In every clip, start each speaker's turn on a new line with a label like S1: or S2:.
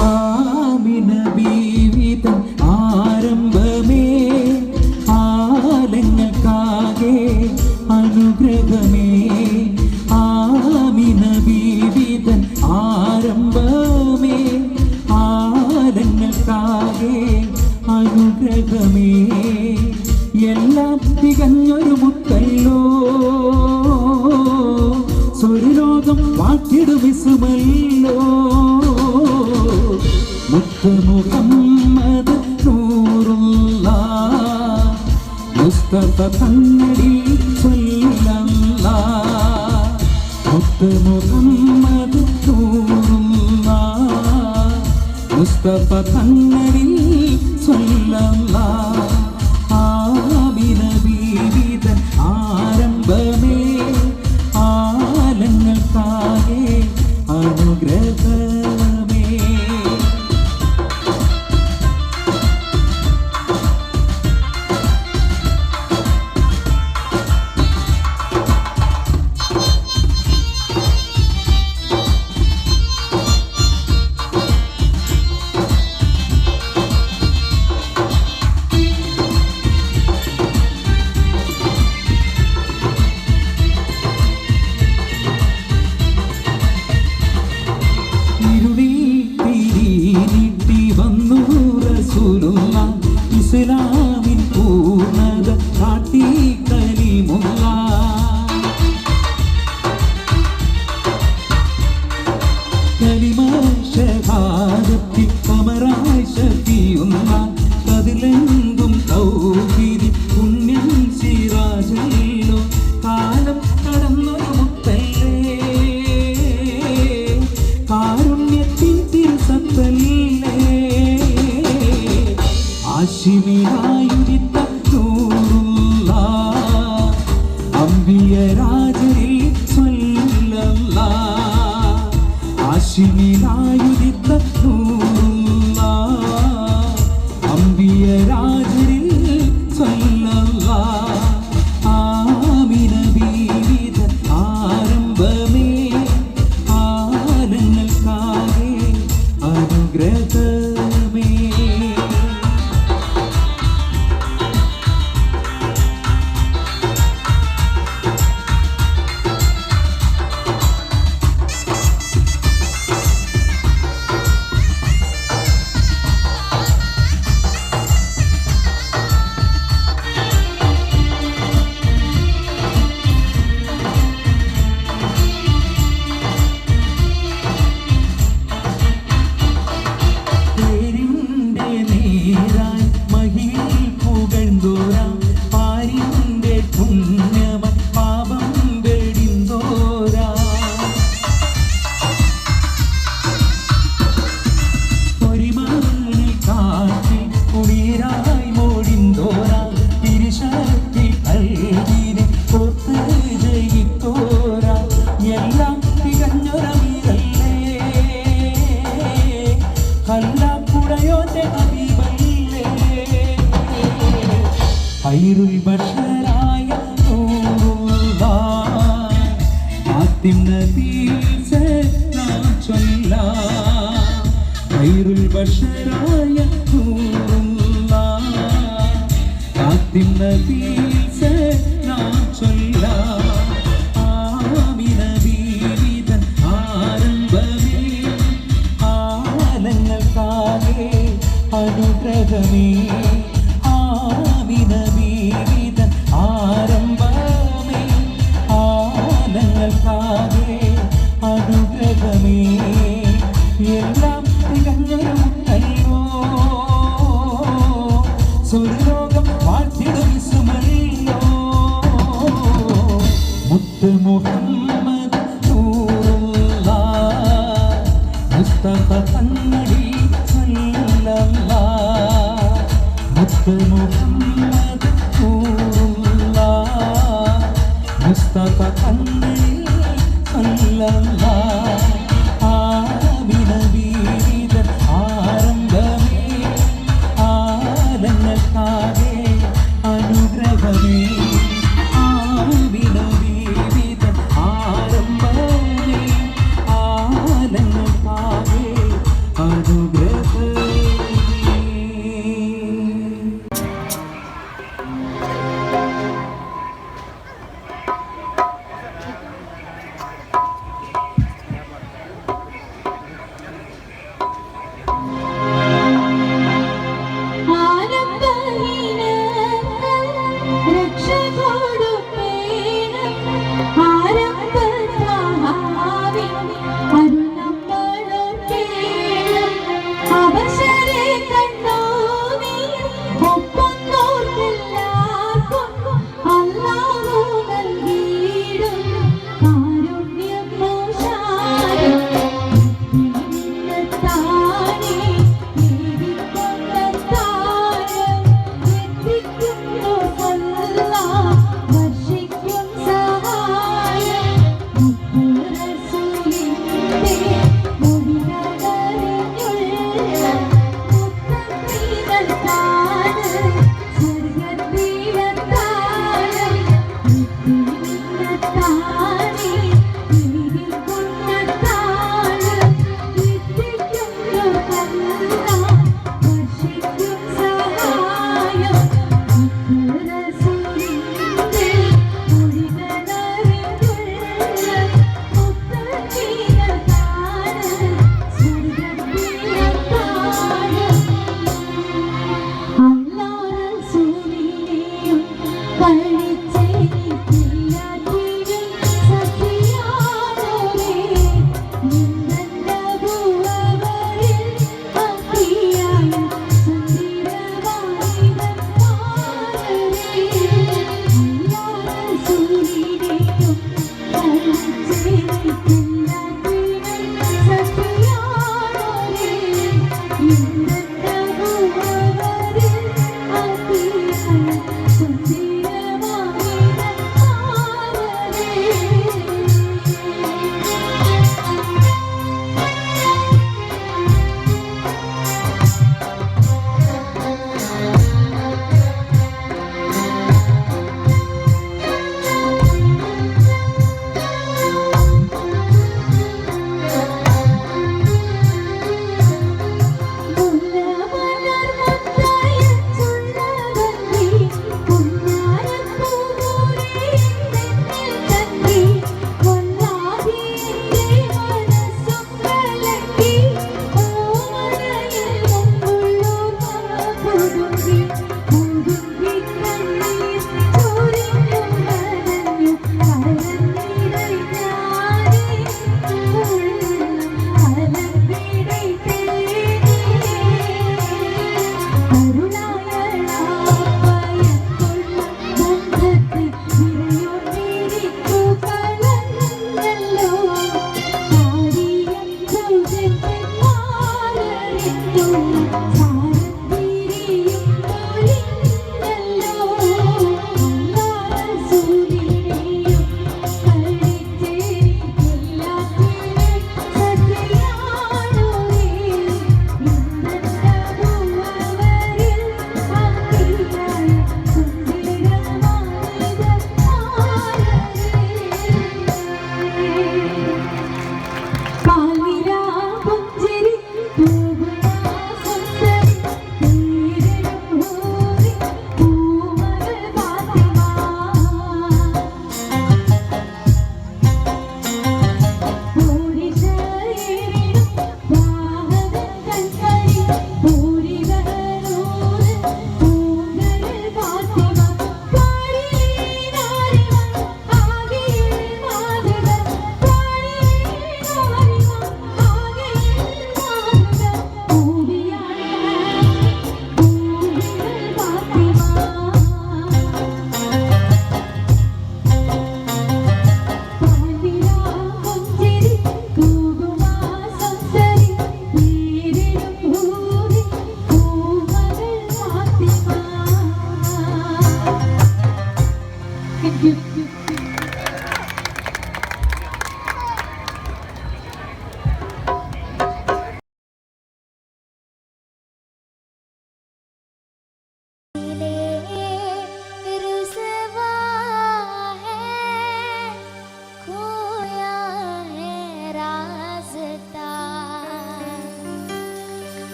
S1: ആമിന ബീവിതൻ ആരംഭമേ ആലങ്ങൾക്കാകെ അനുഗ്രഹമേ ആമിന ബീവിതൻ ആരംഭമേ ആലങ്ങൾക്കാകെ അനുഗ്രഹമേ എല്ലാം തികഞ്ഞൊരു മുത്തല്ലോ സ്വർലോകം വാട്ടിടുവിസുമല്ലോ മുത്ത് മുഹമ്മദ് നൂറുല്ലാഹ് മുസ്തഫ തന്നടി സ്വല്ലല്ലാഹ് മുത്ത് മുഹമ്മദ് നൂറുല്ലാഹ് മുസ്തഫ തന്നടി സ്വല്ലല്ലാഹ് ആമിന ബീവിതൻ ആരംഭമേ ആലങ്ങൾക്കാകെ അനുഗ്രഹമേ ഇസ്ലാമിൻ പൂർണ്ണത കാട്ടി കലിമുള്ള കലിമ ഷഹാദത്തി കമറായി ശഫിയുള്ള കതിലെങ്കും തൗഹീദ് പുണ്യം സിറാജല്ലോ കാലം കടന്നൊരു മുത്തല്ലേ കാരുണ്യത്തിൻ തിരുസത്തല്ലേ ആശിമിനായുദിത്ത നൂറുല്ലാഹ് അംബിയ രാജരിൽ സ്വല്ലല്ലാഹ് ആശിമിനായുദിത്ത നൂറുല്ലാഹ് അംബിയ രാജരിൽ സ്വല്ലല്ലാഹ് ആമിന ബീവിതൻ ആരംഭമേ ആലങ്ങൾക്കാകെ അനുഗ്രഹമേ ഖൈറുൽ ബശറായ നൂറുല്ലാഹ് ആത്തിം നബി സലാം ചൊല്ലാഹ് ഖൈറുൽ ബശറായ നൂറുല്ലാഹ് ആത്തിം നബി സലാം ചൊല്ലാഹ് ആമിന ബീവിതൻ ആരംഭമേ ആലങ്ങൾക്കാകെ അനുഗ്രഹമേ ആമിന ബീവിതൻ ആരംഭമേ ആലങ്ങൾക്കാകെ അനുഗ്രഹമേ എല്ലാം തികഞ്ഞൊരുമുത്തല്ലോ സ്വർലോകം വാഴ്ത്തിടുവിസുമല്ലോ മുത്ത് മുഹമ്മദ് നൂറുല്ലാഹ് മുസ്തഫ തന്നടി സ്വല്ലല്ലാഹ് മുത്ത് മുഹമ്മദ് നൂറുല്ലാഹ് മുസ്തഫ തന്നടി സ്വല്ലല്ലാഹ് ആമിന ബീവിതൻ ആരംഭമേ ആലങ്ങൾക്കാകെ അനുഗ്രഹമേ ആമിന ബീവിതൻ ആരംഭമേ ആലങ്ങൾക്കാകെ അനുഗ്രഹമേ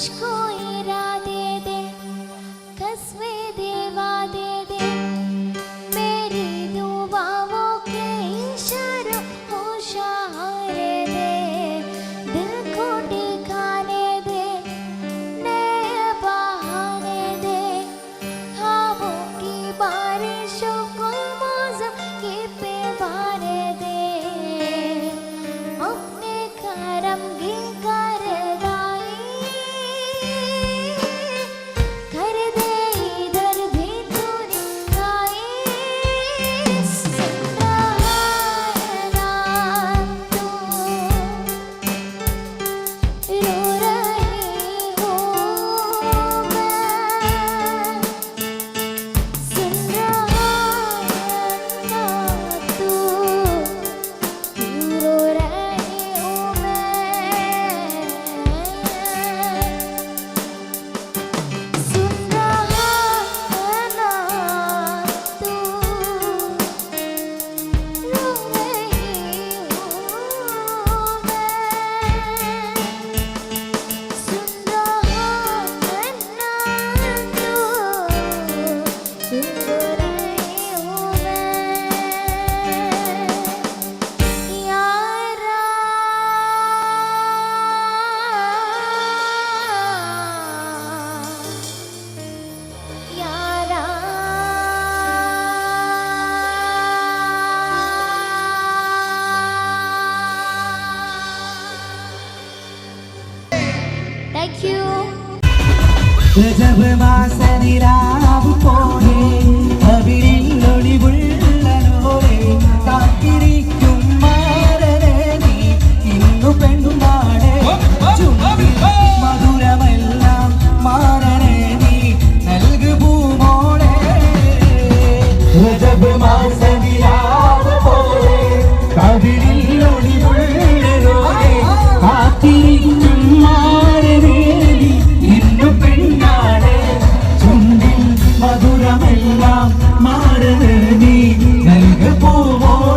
S2: मुझको इरादे दे कस्मे देवा दे दे मेरी दुआओं के इशारों को सहारे दे दिल को ठिकाने दे नए बहाने दे हवाओं की बारिशों को मौसम के पैमाने दे अपने करम की
S1: रजब मास निलाव പോലെ അവിരിൽ ഒളിവുള്ള ലോലെ കാത്തിരിക്കും മാരനെ നീ ഇന്നു പെണ്ണാളെ ചുണ്ടിൽ മധുരമെല്ലാം മാരനെ നീ നൽകു പൂമോളെ രജബ് മാസ നിലാവ് പോലെ അവിരിൽ ഒളിവുള്ള ലോലെ കാത്തിരിക്കും മാരനെ നീ ഇന്നു പെണ്ണാളെ ചുണ്ടിൽ മധുരമെല്ലാം മാറത് നീ നൽകു പൂമോളെ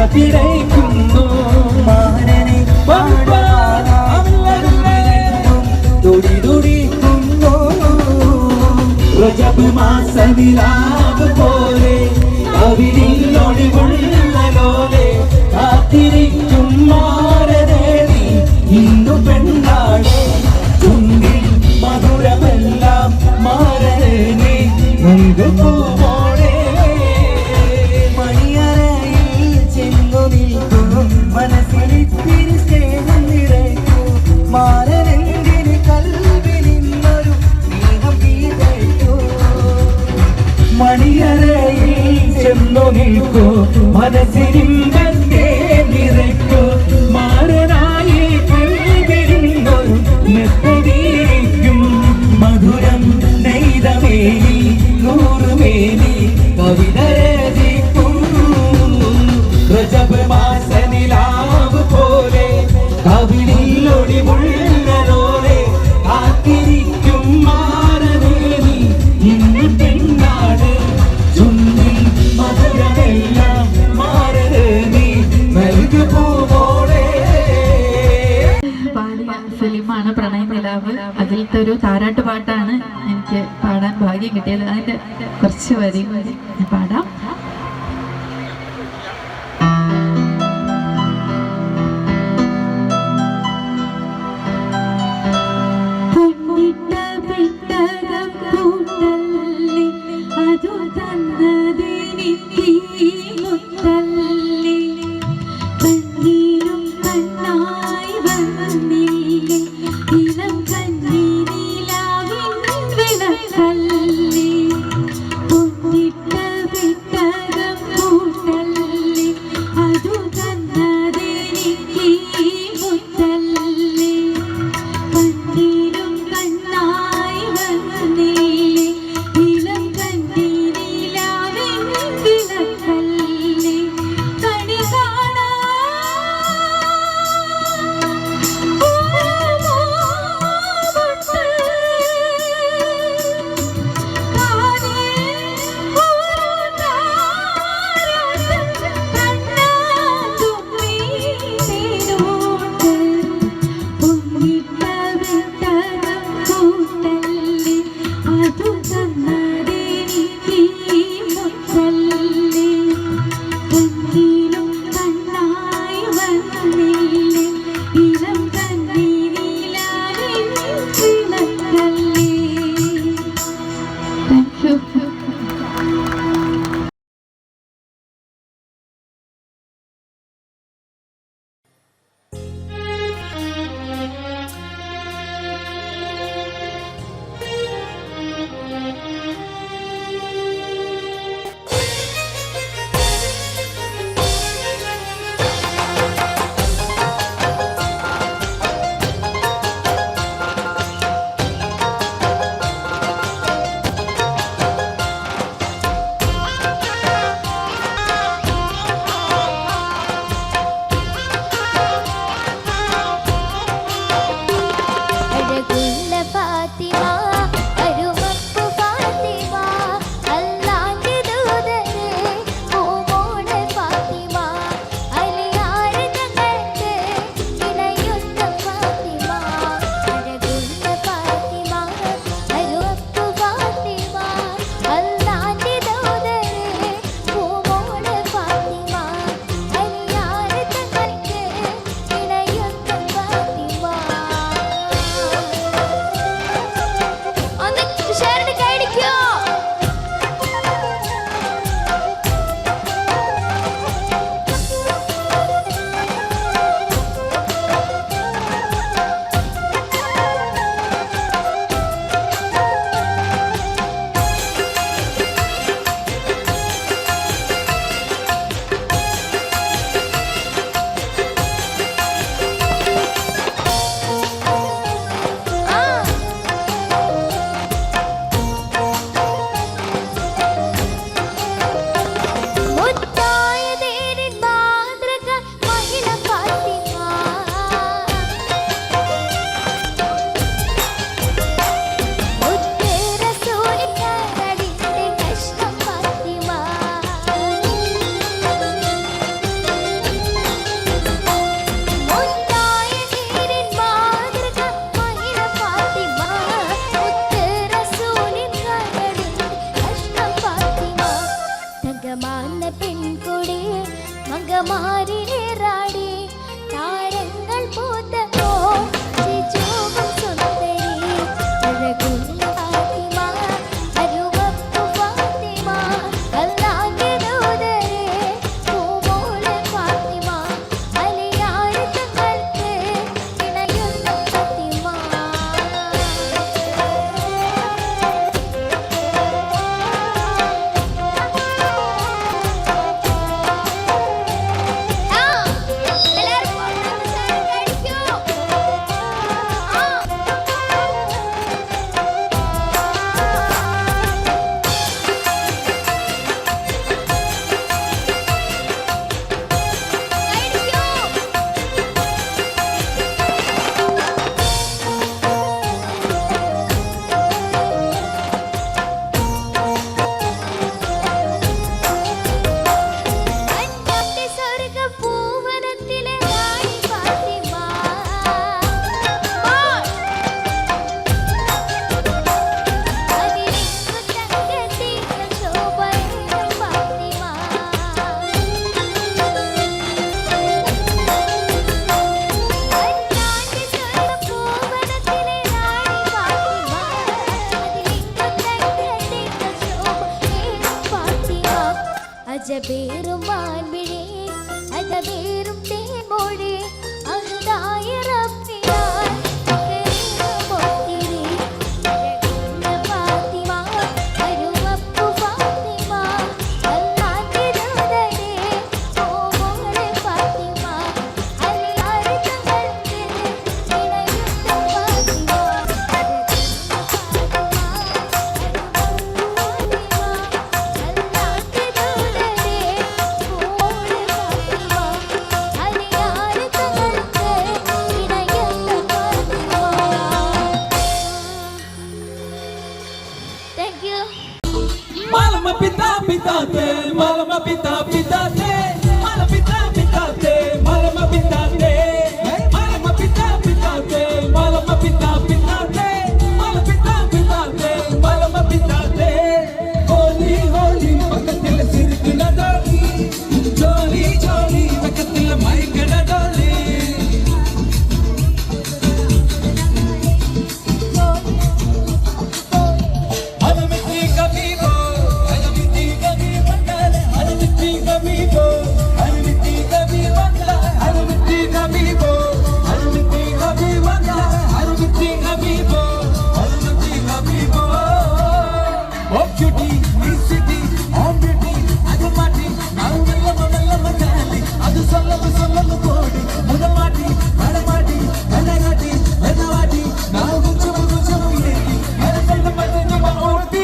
S1: പിടയ്ക്കുന്നു മാനനെ തുടി തുടിക്കുന്നു രജബ് മാസ നിലാവ് പോലെ അവിരിൽ ഒളിവുള്ള ലോലെ കാത്തിരിക്കും മാരദേവി ഇന്നു പെണ്ണാളെ ചുണ്ടിൽ മധുരമെല്ലാം മാരനെ നൽകുമോളെ മണിയറയിൽ ചെന്നു നിൽക്കും കുളിർക്കോ മനസ്സിരിമ്പത്തെ നിറയ്ക്കോ മാറനായി കൽവിരുന്നൊരു മെത്തടിയിരിക്കും മധുരം നെയ്തമേനി നൂറുമേനി കവിത രചിക്കും രജബ് മാസ നിലാവ് പോലെ കവിളിൽ ഒളിവുള്ളതോടെ കാത്തിരിക്കും മാറനേനി ഇന്ന് പെണ്ണാട് ചുണ്ടിൽ മധുരമെല്ലാം മാറനേനി നൽകു പോവോടെ.
S3: പാടിയ ഫിലിമാണ് പ്രണയ നിലാവ്. അതിലത്തെ ഒരു താരാട്ട് പാട്ടാണ് എനിക്ക് പാടാൻ ഭാഗ്യം കിട്ടിയത്. അതിന്റെ കുറച്ച് വരി ഞാൻ പാടാം. അതു തന്നതെനിക്ക് മുത്തല്ലി കണ്ണീരും കണ്ണായി വന്നില്ലേ ഇളം കണ്ണീരിലാവിൻ വിളക്കല്ലി പൊന്നിട്ട വിട്ടകം കൂട്ടല്ലി അതു തന്നതെനിക്ക് മുത്തല്ലി കണ്ണീരും കണ്ണായി വന്നില്ലേ ഇളം കണ്ണീരിലാവിൻ വിളക്കല്ലി കണി കാണാ അതു തന്നതെനിക്ക് മുത്തല്ലി കണ്ണീരും കണ്ണായി വന്നില്ലേ ഇളം കണ്ണീരിലാവിൻ വിളക്കല്ലി. Thank you.
S2: അഴകുള്ള ഫാത്തിമ അരുമപ്പു ഫാത്തിമ അല്ലാന്റെ ദൂതരെ പൂമോള് ഫാത്തിമ അലിയാറ് ഞങ്ങൾക്ക് ഇണയുന്ന ഫാത്തിമ അഴകുള്ള ഫാത്തിമ അരുമപ്പു ഫാത്തിമ അല്ലാന്റെ ദൂതരെ പൂമോള് ഫാത്തിമ അലിയാറ് ഞങ്ങൾക്ക് ഇണയുന്ന ഫാത്തിമ. ഒന്ന് തുഷാറിന്റെ കൈയടിക്കോ? മുത്തായ തേരിൻ മാതൃക മഹിള ഫാത്തിമ മുത്ത് റസൂലിന്റെ കടിന്റെ കഷ്ണം ഫാത്തിമ മുത്തായ തേരിൻ മാതൃക മഹിള ഫാത്തിമ മുത്ത് റസൂലിന്റെ കടിന്റെ കഷ്ണം ഫാത്തിമ തങ്കമാന പെൺകുടി മങ്കമാരിലേറാടി താരങ്ങൾ പൂത്തപ്പോ ചേച്ചോകും സുന്ദരി അഴകുള്ള ഫാത്തിമ അരുമപ്പു ഫാത്തിമ അല്ലാന്റെ ദൂതരെ പൂമോള് ഫാത്തിമ അലിയാറ് തങ്ങൾക്ക് ഇണയുന്ന ഫാത്തിമ. വീറും മാൻവിഴി അതവേറും തേൻമൊഴി അഹദായ റബ്ബിനാൽ ഒത്തിരി ഫാത്തിമ അരുവപ്പു ഫാത്തിമ അല്ലാന്റെ ദൂതരെ ഓമോളെ ഫാത്തിമ അലിയാരെ തങ്ങൾക്ക് ഇണയുന്ന Fathima Thank you.
S1: Malama pita pitate, malama pita pitate, malama pita pitate, malama pitate, malama pita pitate, malama pita pitate, malama pita pitate, malama pitate. Holy holy, pakatil sirkina doli, jolly jolly, pakatil maikana doli. Alamiti kamibo, alamiti kami mandale, alamiti kamibo, alamiti kami mandale, alamiti kamibo, alamiti kami mandale, alamiti kamibo, alamiti kamibo. Oh beauty, Miss City, oh beauty, adu mati, navu mella mandale, adu sollamu kodi, muda mati, mada mati, enagati, enavati, navu guchamu yeti, ara salla madhu maorti.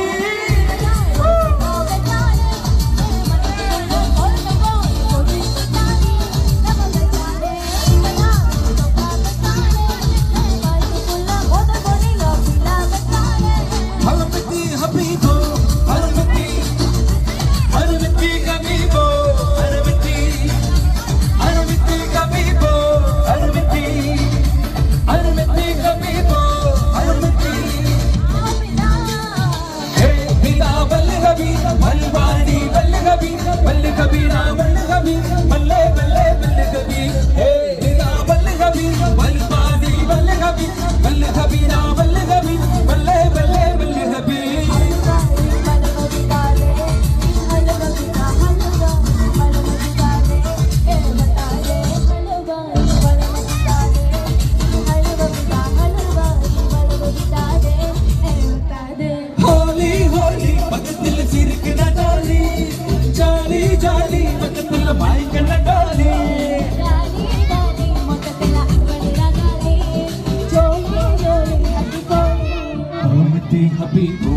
S1: Alamiti habibo, alamiti, alamiti kamibo, alamiti, alamiti kamibo, alamiti, alamiti kamibo, alamiti. Hey, Bida Balgabi, Malwani Balgabi, Balgabina Balgabi, Balle Balle Balgabi. Hey, Bida Balgabi, Malwani Balgabi, Balgabina Balgabi, Balle Balle Balgabi. Holy holy, pakatil sirkina doli, jolly jolly, pakatil maikana doli. Alamiti habibo,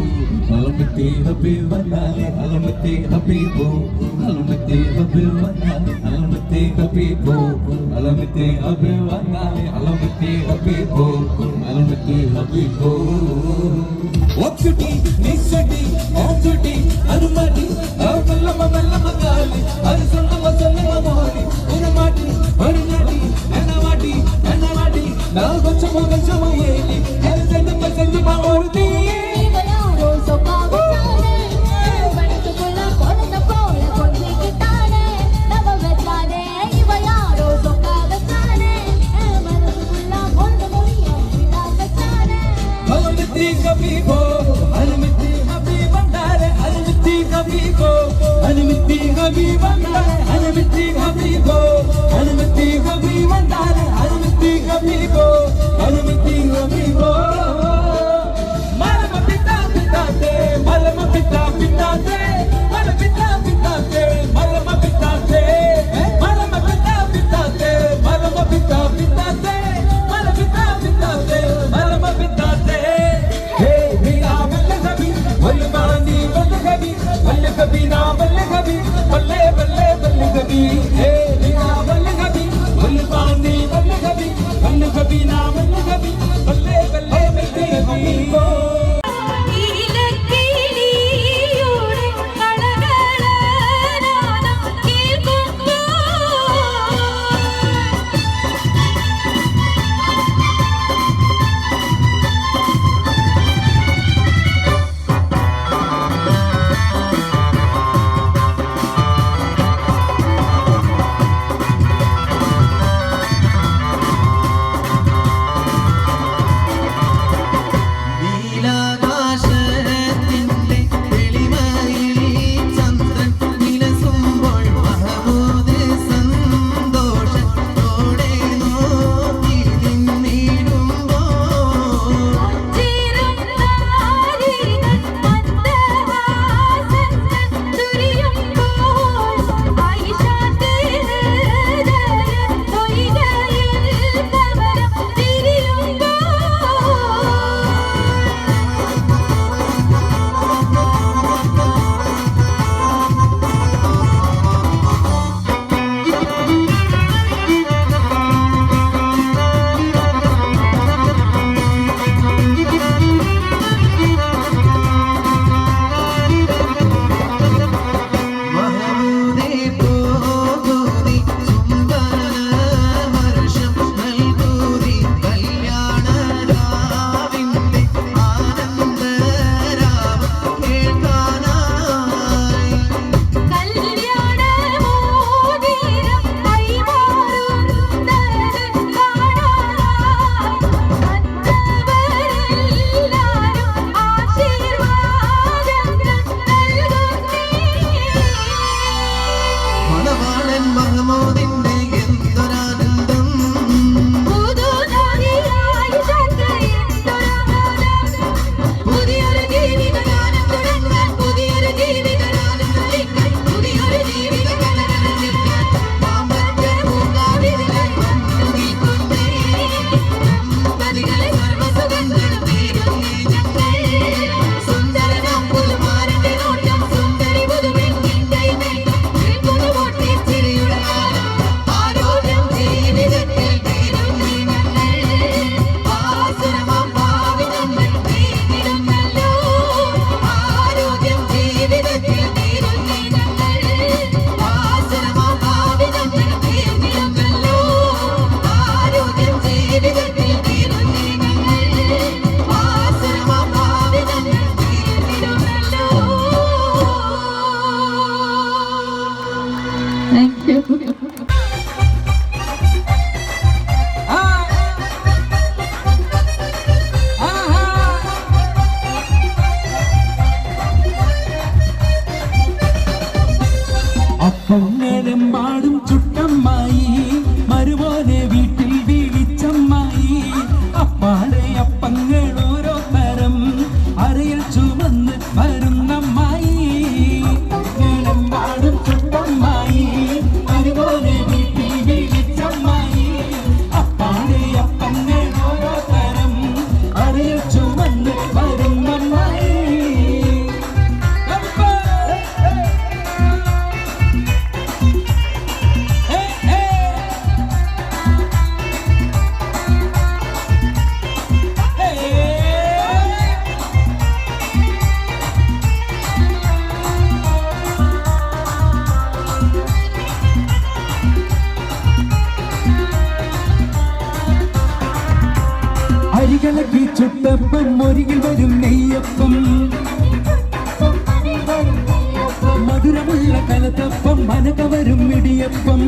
S1: alamiti habibandale, alamiti habibo, alamiti habibandale, alamiti habibo, alamiti habibandale, alamiti habibo, alamiti habibo. Oh beauty, Miss City, oh beauty, anumati, oh mallama gali, adu sollamu mori, unamati, orinati, enavati, navu guchamu yeti, ara salla maorti. Alamiti kamibo, alamiti habibandale, alamiti kamibo, alamiti habibandale, alamiti kamibo, alamiti habibandale, alamiti kamibo, alamiti kamibo. Malama pita pitate, malama pita pitate, malama pita pitate, malama pitate, malama pita pitate, malama pita pitate, malama pita pitate, malama pitate. Hey, Bida Balgabi, Malwani Balgabi, Balgabina Balgabi, Balle Balle Balgabi. Hey, Bida Balgabi, Malwani Balgabi, Balgabina Balgabi, Balle Balle Balgabi.
S2: ഇലക്കിളിയുടെ കളകളനാദം
S3: thank you.
S1: അപ്പങ്ങളെമ്പാടും ചുട്ടമ്മായി മരുമോനെ വീട്ടിൽ വീഴിച്ചമ്മായി അപ്പാടെ അപ്പങ്ങൾ ഓരോ തരം അരയിൽ ചുമന്ന് വരുന്നമ്മായി അപ്പങ്ങളെമ്പാടും ചുട്ടമ്മായി മരുമോനെ വീട്ടിൽ വീഴിച്ചമ്മായി അപ്പാടെ അപ്പങ്ങൾ ഓരോ തരം അരയിൽ ചുമന്ന് വരുന്നമ്മായി അരികളക്കി ചുട്ടപ്പം ഒരികിൽ വരും നെയ്യപ്പം മധുരമുള്ള കലത്തപ്പം മനകവരും ഇടിയപ്പം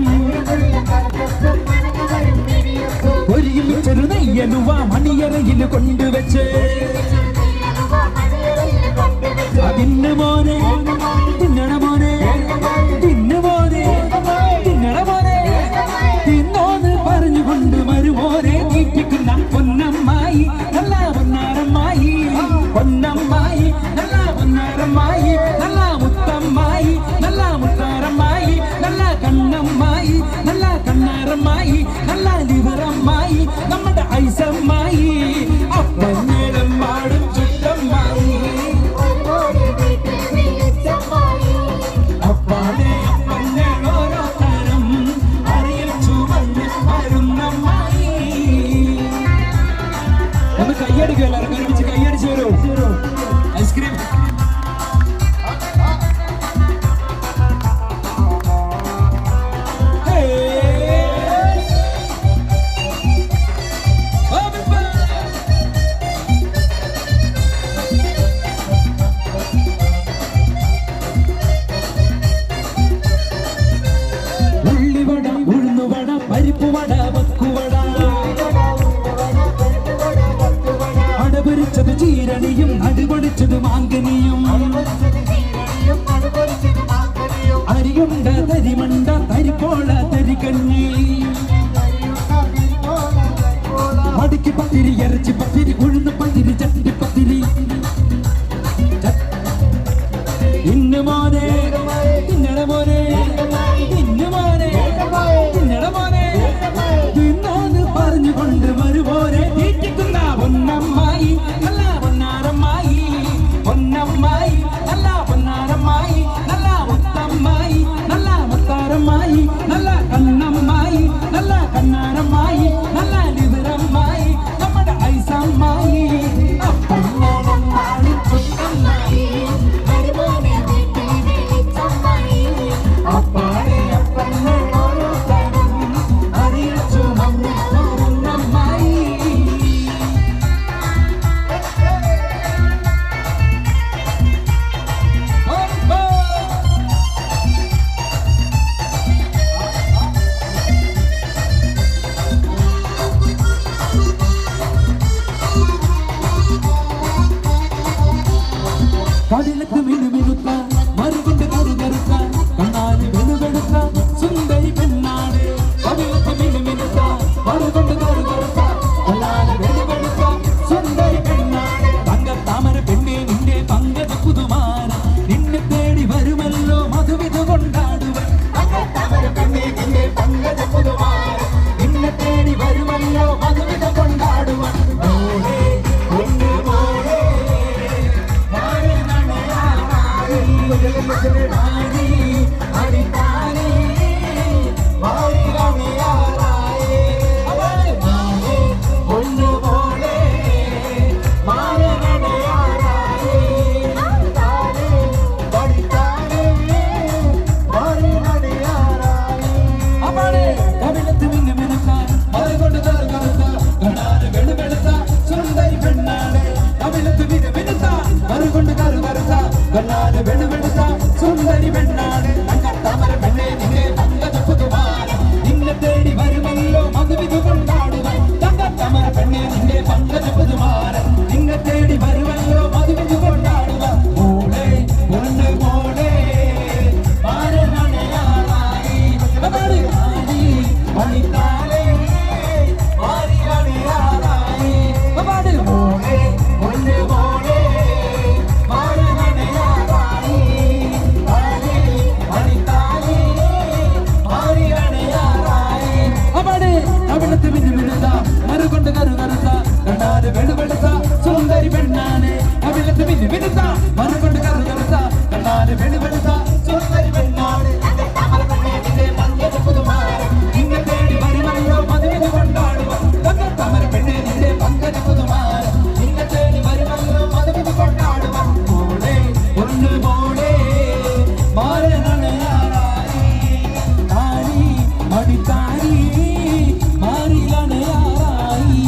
S1: ഒരികിൽ ചെറുനെയ്യലുവ മണിയറയിൽ കൊണ്ടുവച്ച് അതിന് മോനെ തിന്നണ മോനെ തിന്നു മോനെ തിന്നണ മോനെ തിന്നോന്ന് പറഞ്ഞുകൊണ്ട് മരുമോനെ തീറ്റിക്കുന്ന പൊന്നമ്മായി നല്ല പൊന്നാരമ്മായി പൊന്നമ്മായി നല്ല പൊന്നാരമ്മായി നല്ല മുത്തമ്മായി നല്ല മുത്താരമ്മായി നല്ല കണ്ണമ്മായി നല്ല കണ്ണാരമ്മായി നല്ല ലിവറമ്മായി നമ്മുടെ ഐസമ്മായി അപ്പങ്ങളും പാടും ചുട്ടമ്മായി അപ്പാടെ അപ്പങ്ങൾ ഓരോ തരം അറിയിൽ ചുമന്ന് വരുന്നമ്മായി. ഒന്ന് കൈയടിക്കുക എല്ലാവരും ഒരുമിച്ച് കൈയടിച്ചു വരൂ. ഐസ്ക്രീം ഉള്ളിവട ഉഴുന്നുവട പരിപ്പുവട വക്കുവട അടപൊരിച്ചത് ചീരണിയും അടിപൊളിച്ചത് മാങ്കനിയും അരിയുണ്ട തരിമണ്ട തരിപ്പോള തരികഞ്ഞി മടിക്ക് പത്തിരി ഇറച്ചി പത്തിരി ഉഴുന്ന് പത്തിരി ചട്ടി പത്തിരി ഇന്ന് മോനെ തിന്നട മോനെ ഇന്ന് മോനെ തിന്നട മോനെ തിന്നോന്ന് പറഞ്ഞുകൊണ്ട് വരുപോലെ തീറ്റിക്കുന്ന പൊന്നമ്മായി നല്ല പൊന്നാരമ്മായി പൊന്നമ്മായി നല്ല പൊന്നാരമ്മായി നല്ല മുത്തമ്മായി നല്ല മുത്താരമ്മായി നല്ല കണ്ണമ്മായി നല്ല കണ്ണാരമ്മായി നല്ല ലിവറമ്മായി നമ്മുടെ ഐസമ്മായി അപ്പങ്ങളമ്മായി ചുട്ടമ്മായി അപ്പാടെ അപ്പങ്ങൾ ഓരോ തരം അറിയിൽ ചുമന്ന് വരുന്നമ്മായി. വെളുത്ത മറുകൊണ്ട് കറു വെളുത്ത കണ്ണാല് വെളി വെളുത്ത ചുവന്നരി പെണ്ണാട് താമര പെണ്ണേതിന്റെ മഞ്ഞ പുതുമാര നിന്നെ തേടി വരുമല്ലോ മധുവിന് കൊണ്ടാടുക താമര പെണ്ണേതിന്റെ മഞ്ഞ പുതുമാര നിന്നെ തേടി വരുമല്ലോ മധുവിന് കൊണ്ടാടുക മോളെ ഒന്ന് മോളെ മാറണയാറായി താരി മടിത്താരി മാറിലണയാറായി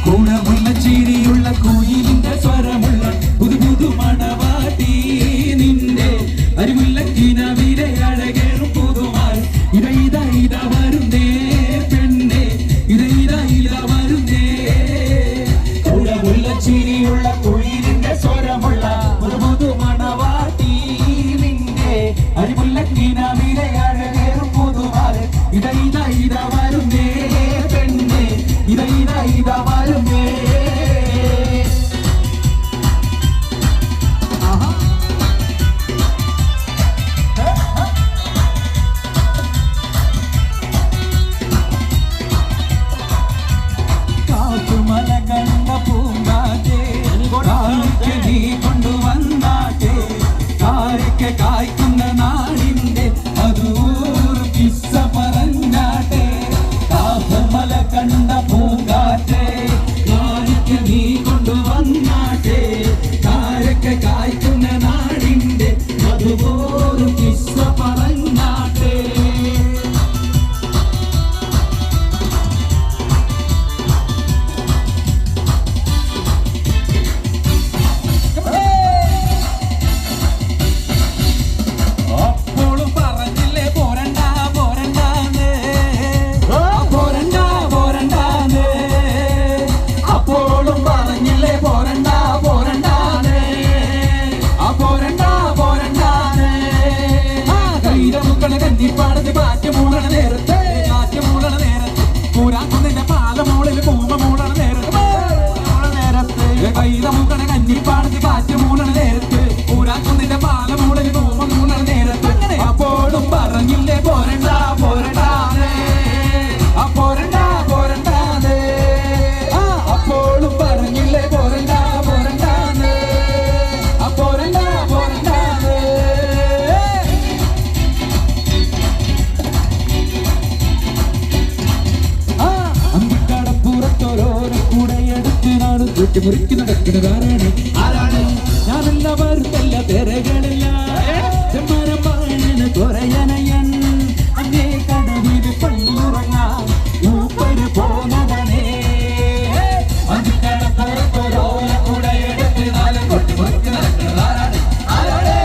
S1: കൂടമുള്ള ചിരിയുള്ള കുയിലിന്റെ സ്വരമുള്ള പുതു പുതു മണവാട്ടി നിന്റെ അരിമുല്ല കിനാവിലെ അഴകേറും പുതുമാർ ഇത വരുന്നേ പെണ്ണെ ഇത വരുന്നേ കൂടമുള്ള ചിരിയുള്ള കുയിലിന്റെ സ്വരമുള്ള പുതു പുതു മണവാട്ടി നിന്റെ അരിമുല്ല കിനാവിലെ അഴകേറും പുതുമാർ ഇത വരുന്നേ പെണ്ണെ ഇത വരുന്നേ കാറ്റുമല കണ്ട പൂങ്കാറ്റേ കാണിക്ക് നീ കൊണ്ടുവന്നാട്ടെ കാരിക്ക് കായ്ക്കുന്ന നാടിന്റെ അതൂർ കിസ്സ പറഞ്ഞാട്ടെ കാറ്റുമല കണ്ട പൂങ്കാറ്റേ കാരിക്ക് നീ കൊണ്ടുവന്നാട്ടെ കാരക്ക് കായ്ക്കുന്ന നാടിന്റെ അതുപോൽ കിസ്സ പറഞ്ഞാട്ടെ അപ്പോഴും പറഞ്ഞില്ലേ പോരണ്ട പോരണ്ടാന്ന് പോരണ്ടാന്ന് അപ്പോഴും പറഞ്ഞില്ലേ പോരണ്ട പോരണ്ടാന്ന് പോരണ്ടാന്ന് കൈരമുക്കളെ കന്നിപ്പാടത്ത് കാറ്റ് മൂളണ നേരത്തെ പൂരാക്കുന്നിന്റെ പാല മൂളിൽ പൂമ മൂളണ നേരത്തെ കൈരമുക്കളെ കന്നിപ്പാടത്ത് കാറ്റ് മൂളണ നേരത്ത് പൂരാക്കുന്നിന്റെ പാല മൂളിൽ പൂമ മൂളണ നേരത്ത് അപ്പോഴും പറഞ്ഞില്ലേ പോരണ്ട പോരണ്ടാന്ന് പോരണ്ടാന്ന് അപ്പോഴും പറഞ്ഞില്ലേ പോരണ്ട പോരണ്ടാന്ന് പോരണ്ടാന്ന് അന്തിക്കടപ്പുറത്തോരോരോ കൂടെയെടുത്ത് നാട് മുറിക്ക് നടക്കുന്നതാരാണ് ഞാനെല്ലാവർക്കല്ല പേരകളില്ല ചെമ്മരം പാഴന് കുറയനയൻ അങ്ങേ കടവിൽ പള്ളുറങ്ങാൻ മൂപ്പര് പോന്നവനേ അന്തിക്കടപ്പുറത്തോരോരോ കൂടെയെടുത്ത് നാല് മുറിക്ക് നടക്കുന്നതാരാണ്
S2: പുതുമഴ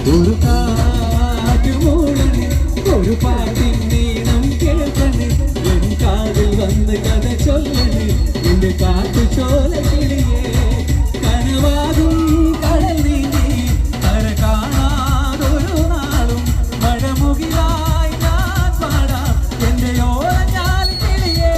S1: ഒരു കാറ്റ് മൂളണ് ഒരു പാട്ടിൻ നീണം കേൾക്കണ് എൻ കാതിൽ വന്ന് കഥ ചൊല്ലണ് എന്റെ കാട്ടു ചോല കിളിയേ കനവാകും കടൽ നീന്തി കര കാണാതൊരു നാളും മഴമുകിലായി ഞാൻ പാടാം എന്റെ ഓളഞ്ഞാൽ കിളിയേ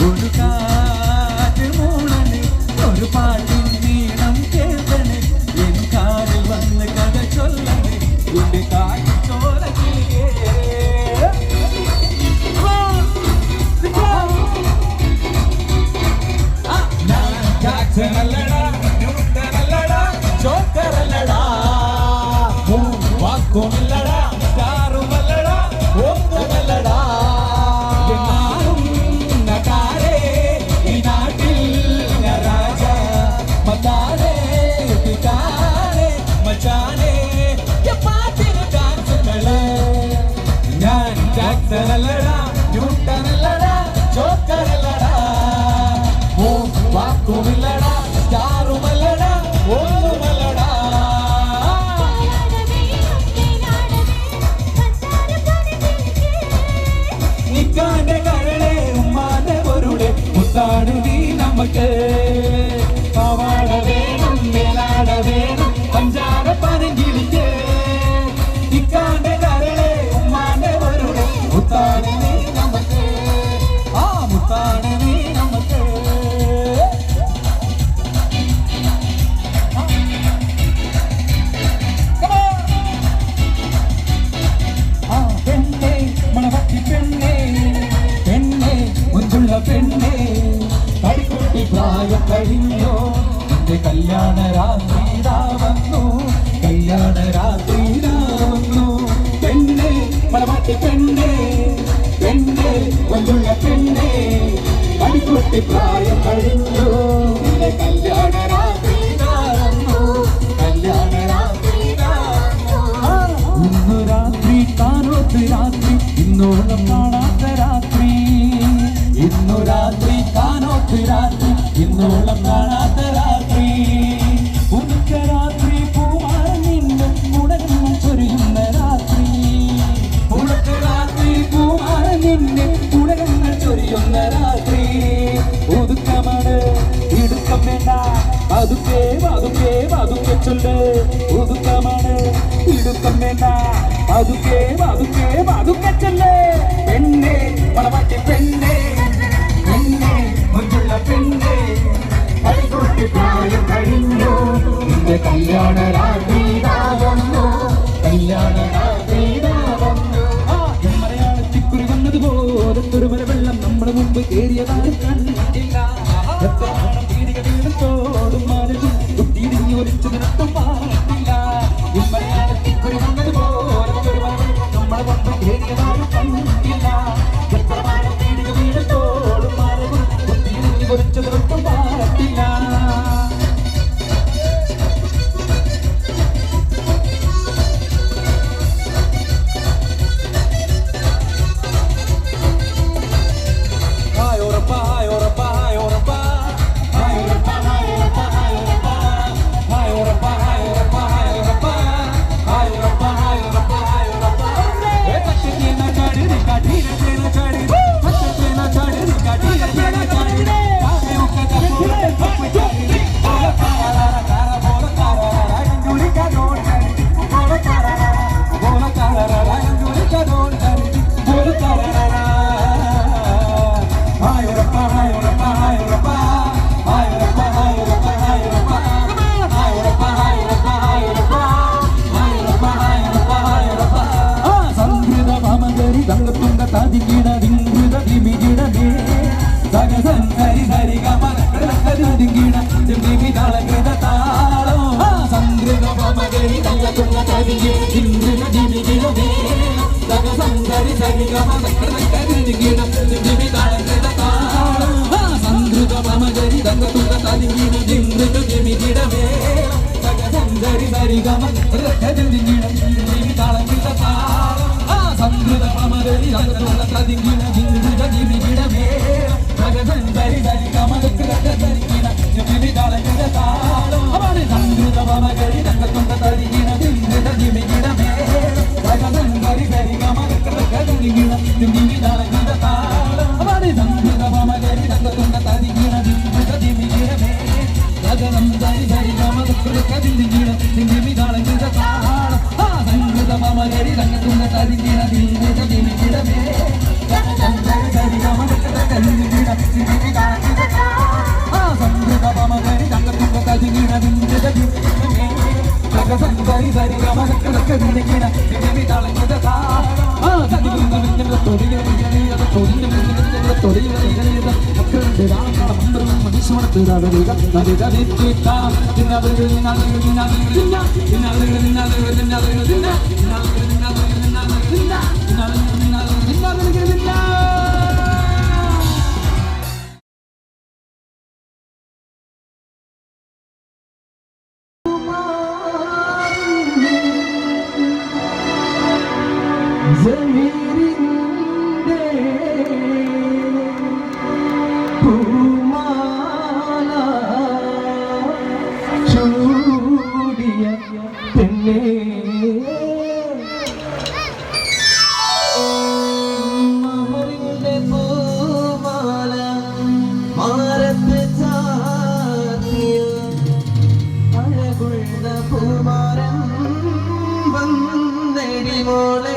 S1: ഒരു കാറ്റ് മൂളണ് ഒരു പാട്ടിൻ നീണം കേൾക്കണ് എൻ കാതിൽ വന്ന് കഥ ചൊല്ലണ് എന്റെ കാട്ടു ചോല കിളിയേ ജാക്സനല്ലടാ ന്യൂട്ടനല്ലടാ ജോക്കറല്ലടാ വാക്കുമല്ലടാ സ്റ്റാറുമല്ലടാ ഓക്കമല്ലടാ എന്നാലും നടാരേ ഈ നാട്ടിൽ രാജ മതാരേ പിതാരേ മച്ചാനേ പാട്ടിന് ഡാൻസുകള് ഞാൻ ജാക്സനല്ലടാ ന്യൂട്ടനല്ലടാ ജോക്കറല്ലടാ വാക്കുമില്ലടാ സ്റ്റാറുമല്ലടാ ഒന്നുമല്ലടാ നിക്കാന്റെ കരളെ ഉമ്മാന്റെ പൊരുളെ മുത്താട് നീ നമുക്ക് പാവാട വേണം മേലാട വേണം പഞ്ചാര പനങ്കിളിക്ക് നിക്കാന്റെ കരളെ ഉമ്മാന്റെ പൊരുളെ മുത്താട് നീ നമുക്ക് ആ മുത്താട് നീ നമുക്ക് പെണ്ണേ കടിക്കുട്ടി പ്രായം കഴിഞ്ഞോ എന്റെ കല്യാണ രാത്രിയിലാ വന്നു കല്യാണ രാത്രിയിലാ വന്നു പെണ്ണേ മണവാട്ടി പെണ്ണേ പെണ്ണേ കൊണ്ടുള്ള പെണ്ണേ കടിക്കുട്ടി പ്രായം കഴിഞ്ഞോ എന്റെ കല്യാണ രാത്രിയിലാ വന്നു കല്യാണ രാത്രിയിലാ ഇന്നു രാത്രി താനോത്ത് രാത്രി ഇന്നോളം കാണാത്ത രാത്രി ഇന്നു രാത്രി കാനോത്ത് രാത്രി ഇന്നോളം കാണാത്ത രാത്രി ഉടുക്ക രാത്രി പൂമാരൻ നിന്നും ഉടനും ചൊരിയുന്ന രാത്രി ഉടുക്ക രാത്രി പൂമാരൻ നിന്നെ ഉടനങ്ങൾ ചൊരിയുന്ന രാത്രി ഒതുക്കമാണ് ഇടുക്കം വേണ്ട അതുക്കേ അതുക്കേ അതുക്കെ ചൊല്ല് ഒതുക്കമാണ് ഇടുക്കം വേണ്ട അതുക്കേ അതുക്കേ അതുക്കെ ചൊല്ല് പെണ്ണേ പണമാറ്റി പെണ്ണേ പെണ്ണേ കൈകൊട്ടി പ്രായം കഴിഞ്ഞു എന്റെ കല്യാണ രാത്രിയിലാ വന്നു കല്യാണ രാത്രിയിലാ വന്നു മലയാളത്തിക്കുറി വന്നതുപോലെ തുരുമല വെള്ളം നമ്മുടെ മുമ്പ് കയറിയതായി കണ്ടില്ല എത്ര പീടിക വീടത്തോടും മാനതും കുട്ടിയിടിഞ്ഞ് ഒലിച്ചു നിരത്തും പാടില്ല മലയാളത്തിക്കുറി വന്നതുപോലെ തുരുമല വെള്ളം നമ്മുടെ മുമ്പ് കയറിയതായി കണ്ടില്ല എത്ര പീടിക വീടത്തോടും മാനതും കുറിച്ച് നിർത്തും പാടില്ല സംഗീത പൂമാരൻ വന്നെടി മോളെ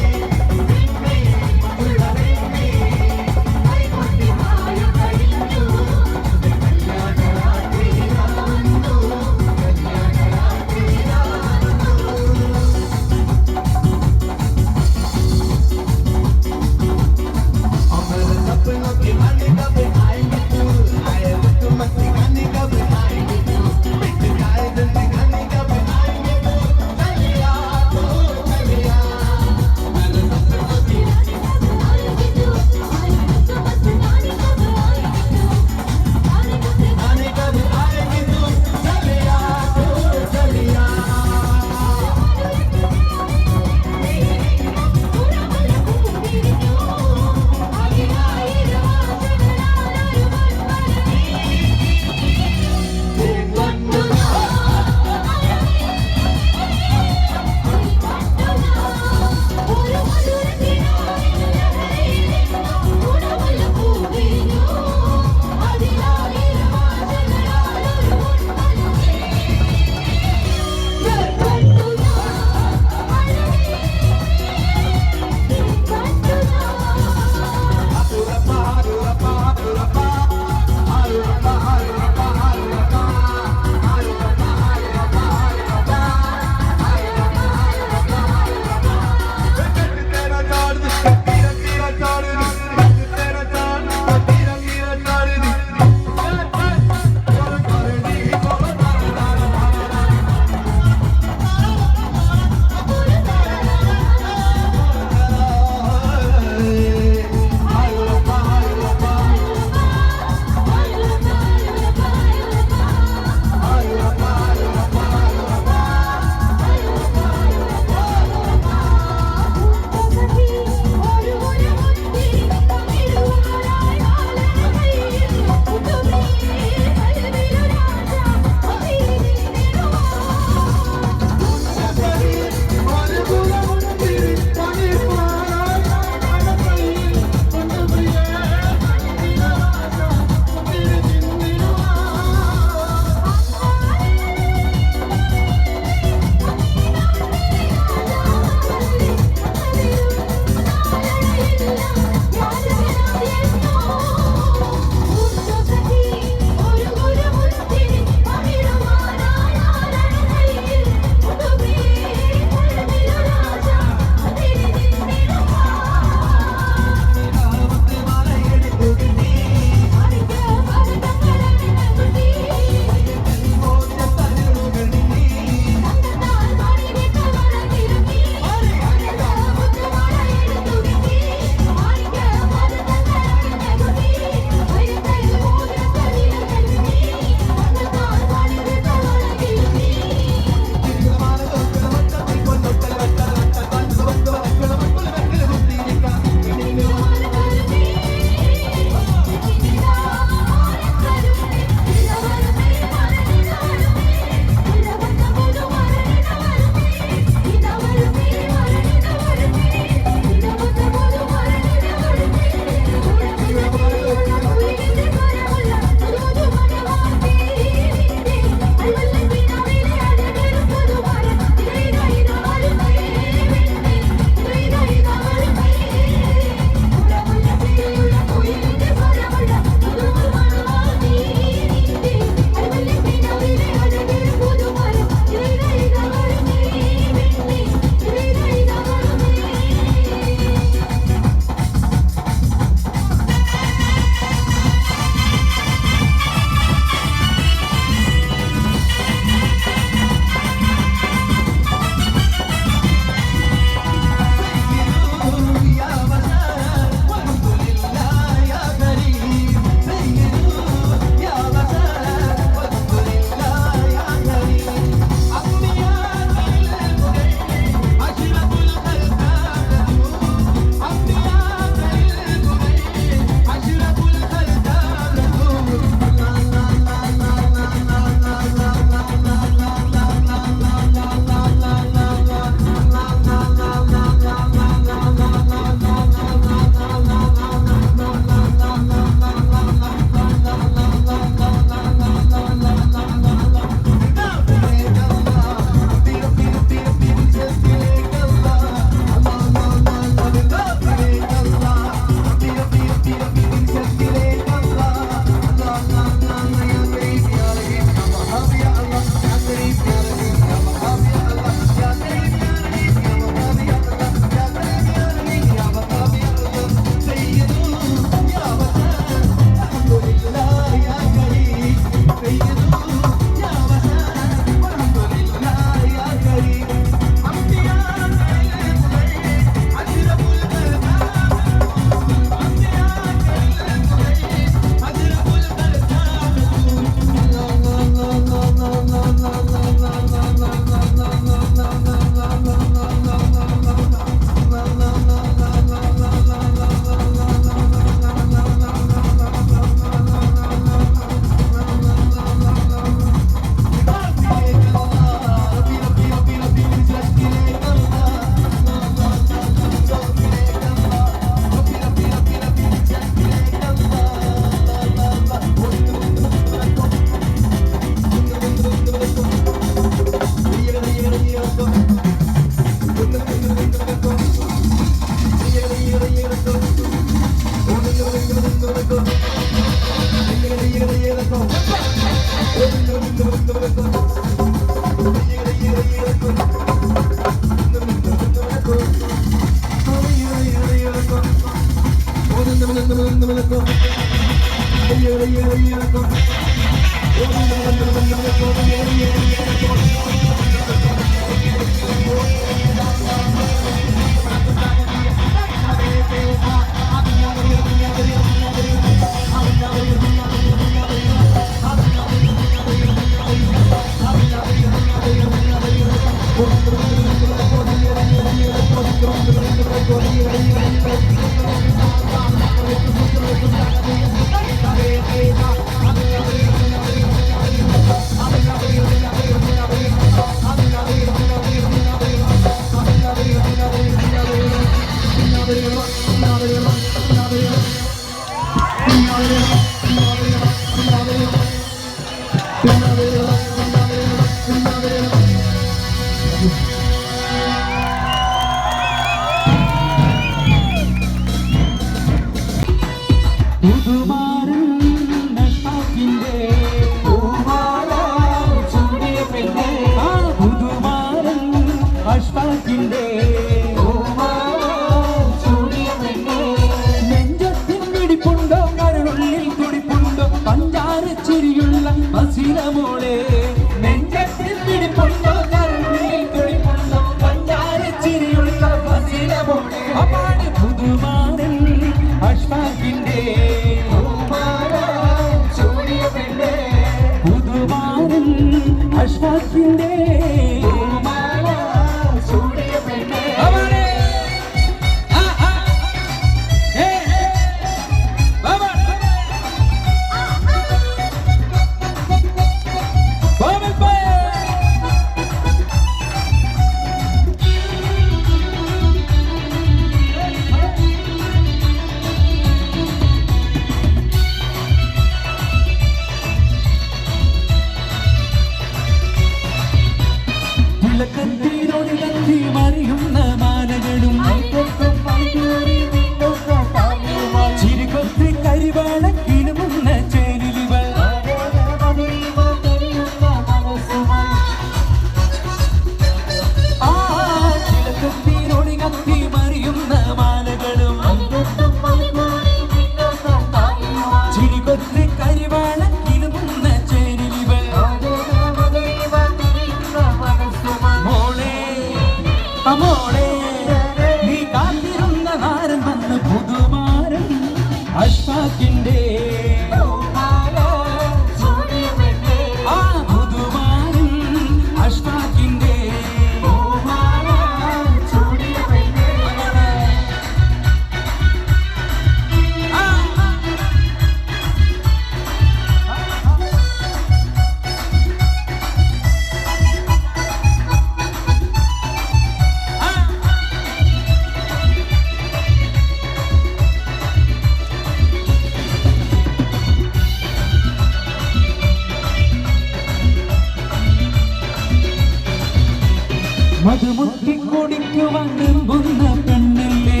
S1: മധുമുട്ടി കുടിക്കുവാൻ വെമ്പുന്ന പെണ്ണല്ലേ,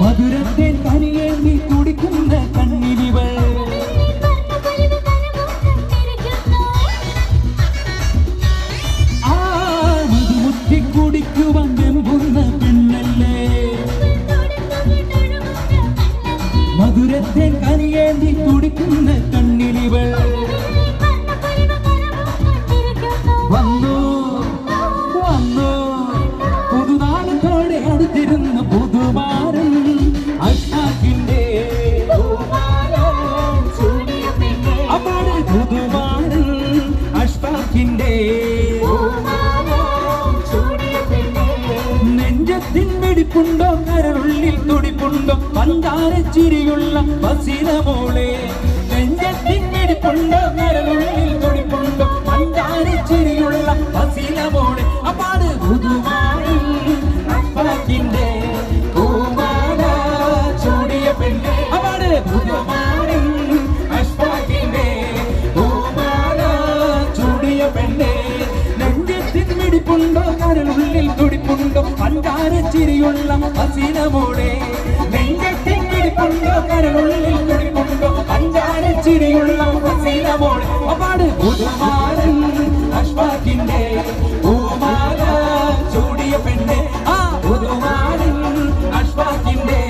S1: മധുരത്തെ കനിയേന്തി കുടിക്കുന്ന കണ്ണിനിവൾ. ആ മധുമുട്ടി കുടിക്കുവാൻ വെമ്പുന്ന പെണ്ണല്ലേ, മധുരത്തെ കനിയേന്തി കുടിക്കുന്ന കണ്ണിനിവൾ. വന്നു വന്നു പുതുനാളത്തോടെ അടുത്തിരുന്ന പുതുമാരൻ അഷ്ടാക്കിന്റെ അപ്പാട് പുതുമാരൻ അഷ്ടാക്കിന്റെ നെഞ്ചത്തിൻ വെടിപ്പുണ്ടോ കരളുള്ളിൽ തുടിപ്പുണ്ടോ പഞ്ചാരച്ചിരിയുള്ള ബസിരമോളെ. നെഞ്ചത്തിൻ വെടിപ്പുണ്ടോ കരളുള്ളിൽ തുടിപ്പുണ്ടോ പഞ്ചാരച്ചിരിയുള്ള ബസിരമോളെ. അപ്പാട് പുതുമാരൻ അഷ്ടാക്കിന്റെ പൂമാല ചൂടിയ പെണ്ണെ. അപ്പാട് പുതുമാരൻ അഷ്ടാക്കിന്റെ പൂമാല ചൂടിയ പെണ്ണെ. നെഞ്ചത്തിൻ വെടിപ്പുണ്ടോ കരളുള്ളിൽ തുടിപ്പുണ്ടോ പഞ്ചാരച്ചിരിയുള്ള ബസിരമോളെ. നെഞ്ചത്തിൻ വെടിപ്പുണ്ടോ കരളുള്ളിൽ തുടിപ്പുണ്ടോ പഞ്ചാരച്ചിരിയുള്ള ബസിരമോളെ. അപ്പാട് പുതുമാരൻ അഷ്ടാക്കിന്റെ പൂമാല ചൂടിയ പെണ്ണെ. ആ പുതുമാരൻ അഷ്ടാക്കിന്റെ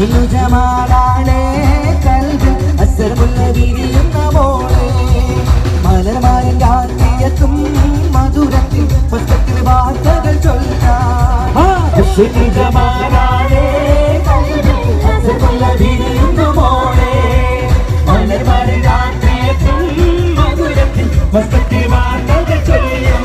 S1: ജമാലാളെ കൽവിൽ അസ്സറുള്ള വിരിയുന്ന മോളെ മലർമാരൻ രാത്രിയെത്തും മധുരത്തിൽ പുസ്തകത്തിൽ വാർത്തകൾ ചൊല്ലാൻ ജമാലാളെ കൽവിൽ അസ്സറുള്ള വിരിയുന്ന മോളെ മലർമാരൻ രാത്രിയെത്തും മധുരത്തിൽ പുസ്തകത്തിൽ വാർത്തകൾ ചൊല്ലും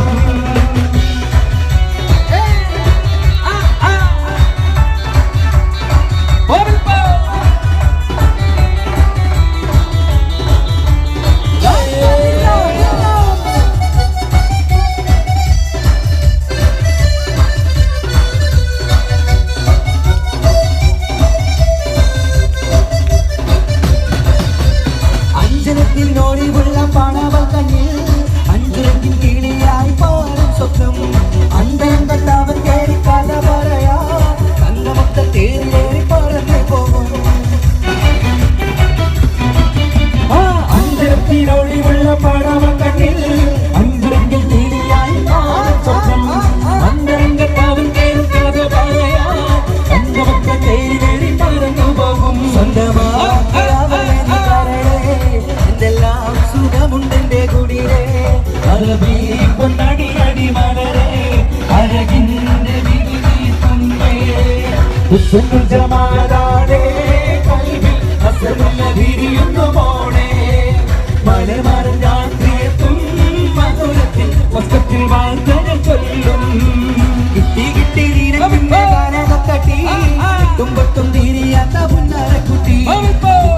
S1: ജമാലാളെ കൽവിൽ അസ്സറുള്ള വിരിയുന്ന മോളെ മലർമാരൻ രാത്രിയെത്തും മധുരത്തിൽ പുസ്തകത്തിൽ വാർത്തകൾ ചൊല്ലും കിട്ടി കിട്ടി തട്ടി തുമ്പത്തും തീരിയാത്ത പുന്നാരക്കുട്ടി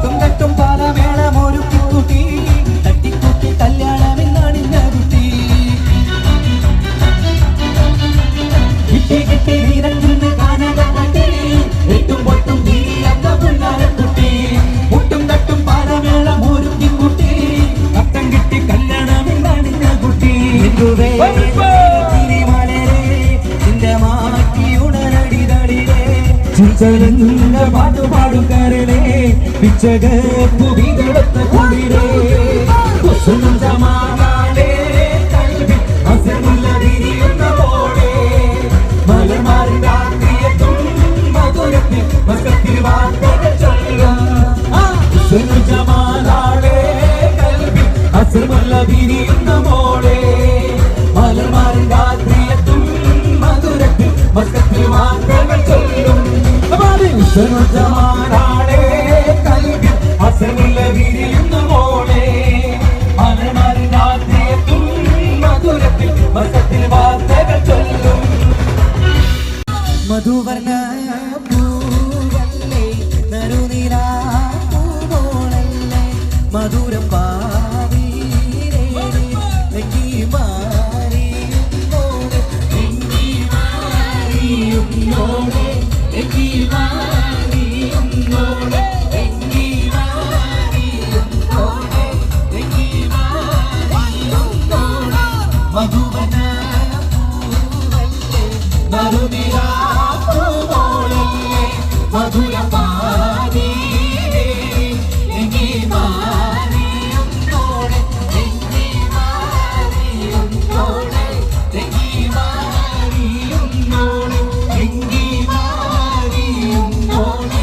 S1: തുമ്പത്തും പാലമേളം ഒരു കുട്ടി തട്ടിക്കുട്ടി കല്യാണമെന്നണിഞ്ഞ കുട്ടി കിട്ടി കിട്ടി നീരങ്ങുന്ന കാനകക്കുട്ടി എട്ടും പൊട്ടും തീരിയാത്ത പുന്നാരക്കുട്ടി മുട്ടും തട്ടും പാലമേളം ഒരു കുട്ടി അത്തം കിട്ടി കല്യാണമെന്നണിഞ്ഞ കുട്ടി പാട്ടുപാടും കരളെ പിച്ചകപ്പു വിതളത്ത കുളിരേ ജമാലാളെ കൽവിൽ അസ്സറുള്ള വിരിയുന്ന മോളെ മലർമാരൻ രാത്രിയെത്തും മധുരത്തിൽ പുസ്തകത്തിൽ വാർത്തകൾ ചൊല്ലും ജമാലാളെ കൽവിൽ അസ്സറുള്ള വിരിയുന്ന മോളെ മലർമാരൻ രാത്രിയെത്തും മധുരത്തിൽ പുസ്തകത്തിൽ വാർത്തകൾ ചൊല്ലും ജമാലാളെ കൽവിൽ അസ്സറുള്ള വിരിയുന്ന മോളെ മലർമാരൻ രാത്രിയെത്തും മധുരത്തിൽ പുസ്തകത്തിൽ വാർത്തകൾ ചൊല്ലും മധുവർണ്ണ പൂവല്ലേ നറുനിലാ പൂവോളല്ലേ മധുരം പാവീരേ നെങ്കി മാറിയുന്നോടെ നെങ്കി മാറിയുന്നോടെ നെങ്കി മാറിയുന്നോടെ നെങ്കി മാറിയുന്നോടെ നെങ്കി മാറിയുന്നോടെ മധുവർണ്ണ പൂവല്ലേ നറുനിലാ പൂവോളല്ലേ മധുരം പാവീരേ നെങ്കി മാറിയുന്നോടെ നെങ്കി മാറിയുന്നോടെ നെങ്കി മാറിയുന്നോടെ നെങ്കി മാറിയുന്നോടെ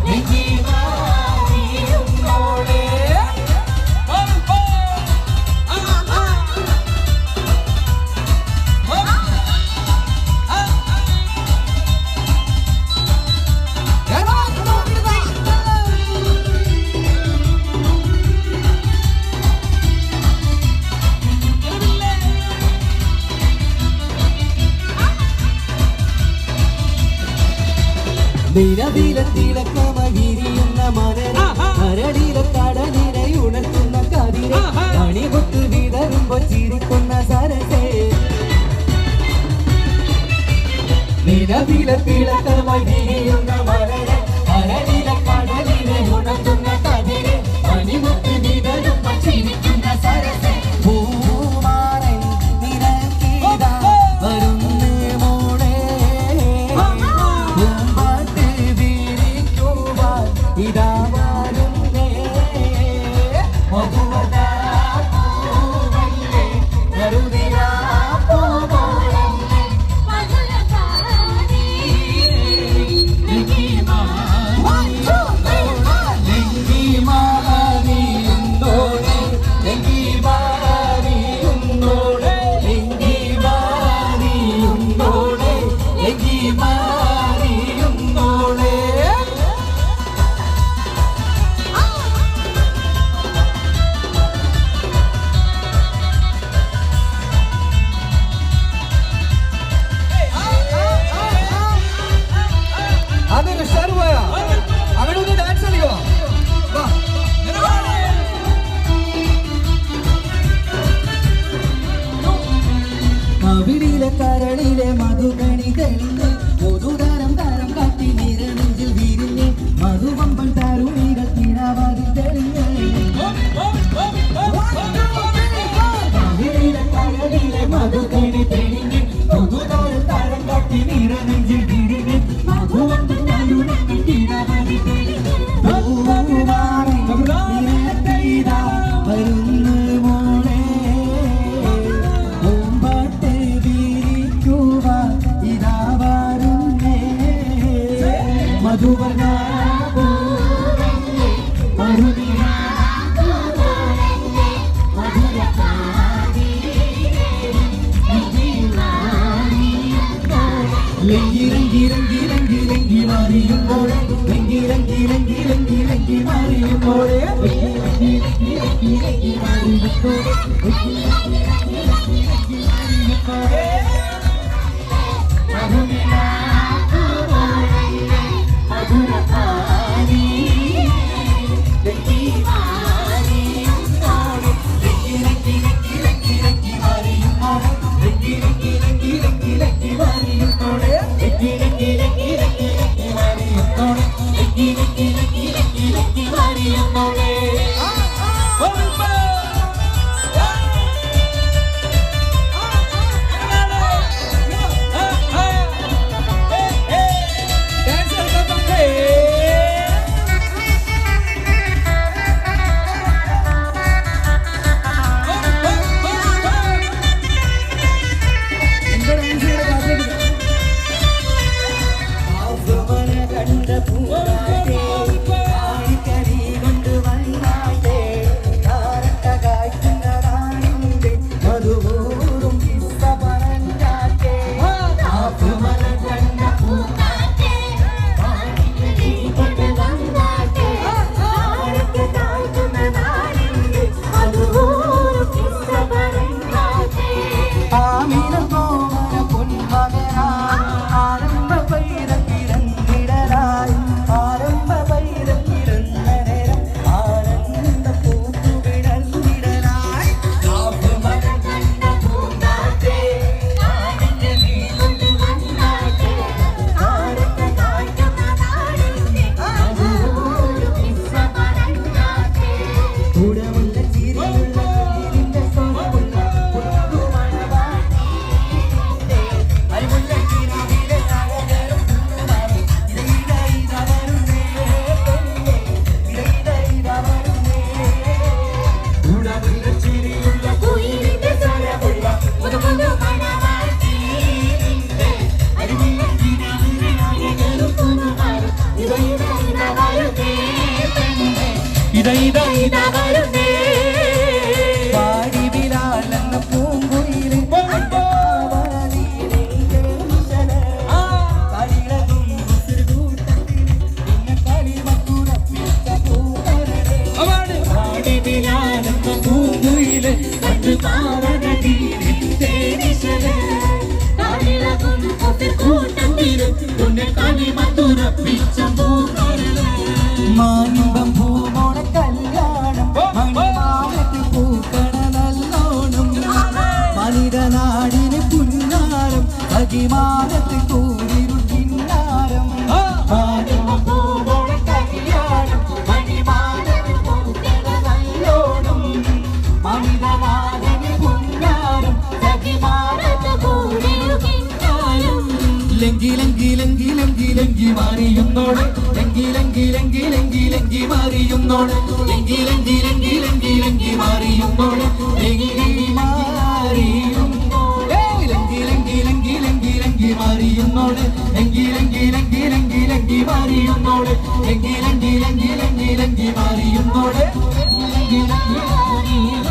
S1: നെങ്കി മാറിയുന്നോടെ തിളക്കമകിരിയുന്ന മലര കരടിലെ കടലിനെ ഉണർത്തുന്ന കതിരെ മണികൊട്ട് വിതറുമ്പോ ചിരിക്കുന്ന സരസേ നിലവിലെ തിളക്കമകിരിയുന്ന മലര കരടിലെ കടലിനെ ഉണർത്തുന്ന കതിരെ മണികൊട്ട് വിതറുമ്പോ ചിരിക്കുന്ന സരസേ പൂമാരൻ നിരക്കിതാ വരുന്നേ മോളെ ഇതാ വരുന്നേ മധുവന പൂവല്ലേ നറുനിലാ പൂവോളല്ലേ മധുരം പാവീരേ നെങ്കി മാറിയുന്നോടെ
S2: പൂവല്ലേ മധുനിലാ പൂവല്ലേ മധുരകാരി
S1: ലങ്കി ലങ്കി ലങ്കി ലങ്കി ലങ്കി മാറിയുമ്പോഴേ ലങ്കി ലങ്കി ലങ്കി ലങ്കി ലങ്കി മാറിയുമ്പോഴേ ലങ്കി ലങ്കി ലങ്കി ലങ്കി ലങ്കി മാറിയുമ്പോഴേ
S2: മധുനിലാ പൂവല്ലേ മധുരകാരി
S1: ലങ്കി ലങ്കി ലങ്കി ലങ്കി ലങ്കി മാറിയുമ്പോഴേ ലങ്കി ലങ്കി ലങ്കി ലങ്കി ലങ്കി മാറിയുമ്പോഴേ ലങ്കി ലങ്കി ലങ്കി ലങ്കി ലങ്കി മാറിയുമ്പോഴേ ലങ്കി ലങ്കി ലങ്കി ലങ്കി ലങ്കി മാറിയുമ്പോഴേ പാടിവിലാലെന്ന പൂങ്കുയിലെ മാനിമ്പം പൂമോണ കല്യാണം മണിമാലത്തിൽ പൂക്കണ നല്ലോണം മനിതനാടിന് പുന്നാരം അകിമാനത്തിൽ കൂരിരു കിന്നാരം മാനിമ്പം പൂമോണ കല്യാണം മണിമാലത്തിൽ പൂക്കണ നല്ലോണം മനിതനാടിന് പുന്നാരം അകിമാനത്തിൽ കൂരിരു കിന്നാരം ലങ്കി ലങ്കി ലങ്കി ലങ്കി ലങ്കി മാറിയുന്നോട് ലങ്കി ലങ്കി ലങ്കി ലങ്കി ലങ്കി മാറിയുന്നോട് ലങ്കി ലങ്കി ലങ്കി ലങ്കി ലങ്കി മാറിയുന്നോട് ലങ്കി മാറിയുന്നോട് ലങ്കി ലങ്കി ലങ്കി ലങ്കി ലങ്കി മാറിയുന്നോട് ലങ്കി ലങ്കി ലങ്കി ലങ്കി ലങ്കി മാറിയുന്നോട് ലങ്കി ലങ്കി ലങ്കി ലങ്കി ലങ്കി മാറിയുന്നോട് ലങ്കി ലങ്കി